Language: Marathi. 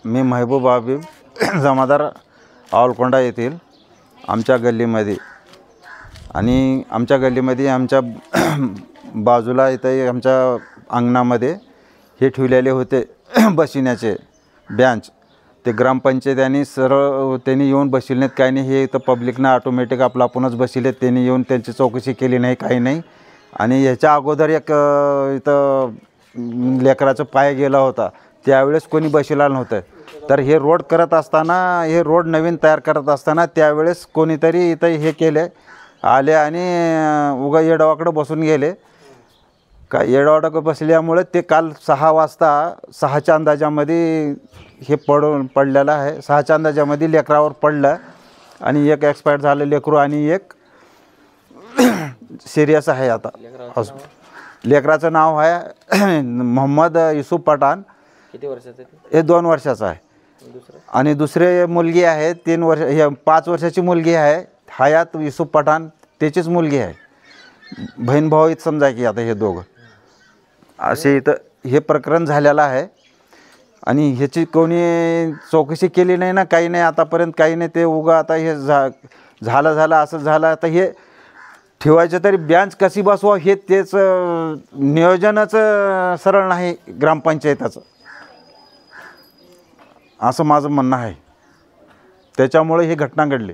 मी महबूब हबीब जमादार आवलकोंडा येथील आमच्या गल्लीमध्ये आणि आमच्या गल्लीमध्ये आमच्या बाजूला इथं आमच्या अंगणामध्ये हे ठेवलेले होते बसविण्याचे बेंच। ते ग्रामपंचायतीने सरळ त्यांनी येऊन बसविले नाहीत, काही नाही। हे इथं पब्लिकनं ऑटोमॅटिक आपणच बसविले, त्यांनी येऊन त्यांची चौकशी केली नाही, काही नाही। आणि ह्याच्या अगोदर एक इथं लेकराचा पाय गेला होता, त्यावेळेस कोणी बसविला नव्हतं। तर हे रोड करत असताना, हे रोड नवीन तयार करत असताना त्यावेळेस कोणीतरी इथं हे केले, आले आणि उगा येडवाकडं बसून गेले। का येडवाकडं बसल्यामुळे ते काल 6 वाजता 6च्या अंदाजामध्ये हे पडलेलं आहे। 6च्या अंदाजामध्ये लेकरावर पडलं आणि एक एक्सपायर झालं लेकरू आणि एक सिरियस आहे आता। लेकराचं नाव आहे मोहम्मद युसुफ पठाण। किती वर्षाचं हे 2 वर्षाचं आहे। आणि दुसरे मुलगी आहे 3 वर्ष, हे 5 वर्षाची मुलगी आहे हयात युसुफ पठाण, त्याचीच मुलगी आहे। बहीण भाऊ इथं समजा की आता हे दोघं असे इथं हे प्रकरण झालेलं आहे। आणि ह्याची कोणी चौकशी केली नाही ना, काही नाही आतापर्यंत, काही नाही। ते उगा आता हे झालं असं झालं, आता हे ठेवायचं तरी बेंच कशी बसवा हे तेच नियोजनच सरळ नाही ग्रामपंचायताचं, असं माझं म्हणणं आहे। त्याच्यामुळे ही घटना घडली।